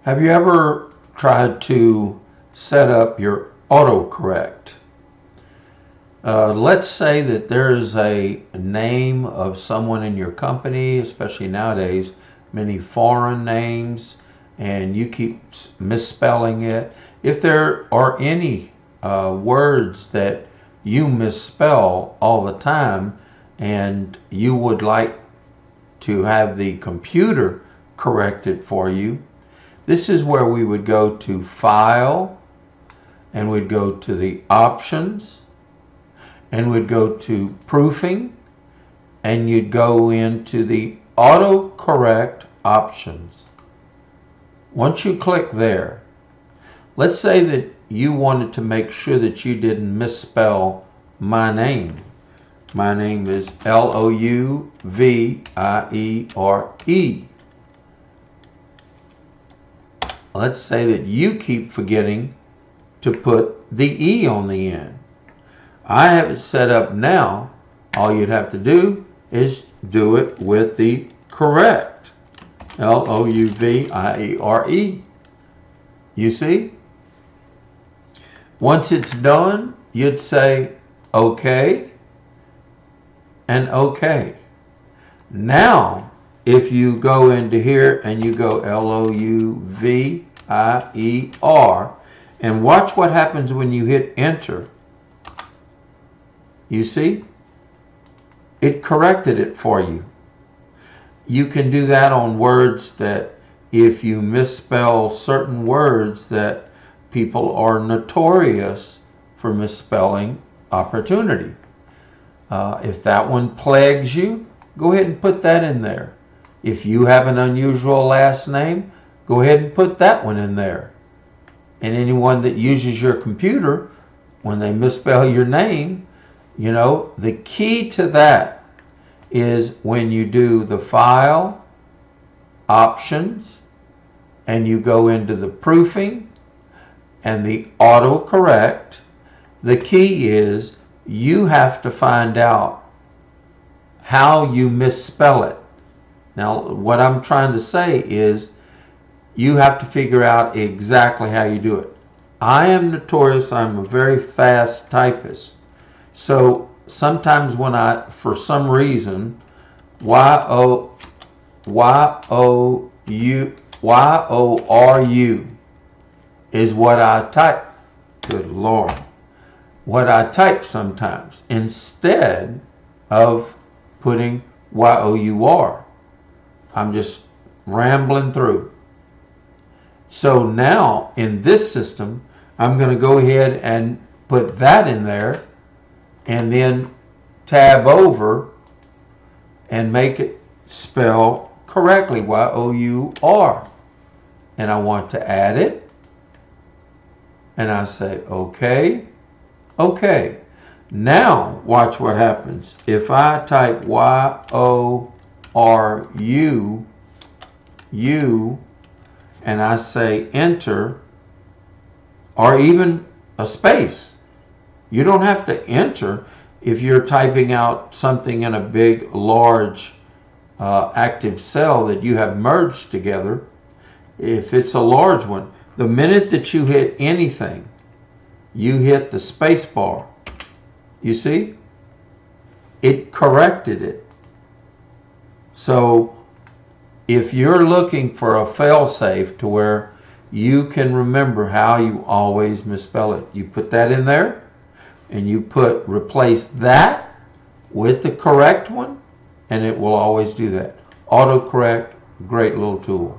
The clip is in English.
Have you ever tried to set up your AutoCorrect? Let's say that there's a name of someone in your company, especially nowadays, many foreign names, and you keep misspelling it. If there are any words that you misspell all the time and you would like to have the computer correct it for you, this is where we would go to File, and we'd go to the Options, and we'd go to Proofing, and you'd go into the AutoCorrect options. Once you click there, let's say that you wanted to make sure that you didn't misspell my name. My name is Louviere. Let's say that you keep forgetting to put the E on the end. I have it set up now. All you'd have to do is do it with the correct. Louviere. You see? Once it's done, you'd say OK and OK. Now, if you go into here and you go Louviere and watch what happens when you hit enter. You see? It corrected it for you. You can do that on words that if you misspell certain words that people are notorious for misspelling opportunity. If that one plagues you, go ahead and put that in there. If you have an unusual last name, go ahead and put that one in there. And anyone that uses your computer, when they misspell your name, you know, the key to that is when you do the File, Options, and you go into the Proofing and the AutoCorrect, the key is you have to find out how you misspell it. Now, what I'm trying to say is you have to figure out exactly how you do it. I am notorious. I'm a very fast typist. So sometimes when for some reason, Y-O-R-U is what I type. Good Lord. What I type sometimes instead of putting Y-O-U-R. I'm just rambling through. So now in this system, I'm going to go ahead and put that in there and then tab over and make it spell correctly, Y-O-U-R. And I want to add it. And I say, OK, OK. Now watch what happens. If I type Y-O-R-U, and I say enter, or even a space. You don't have to enter if you're typing out something in a big, large, active cell that you have merged together. If it's a large one, the minute that you hit anything, you hit the space bar. You see? It corrected it. So if you're looking for a fail-safe to where you can remember how you always misspell it, you put that in there and you replace that with the correct one, and it will always do that. AutoCorrect, great little tool.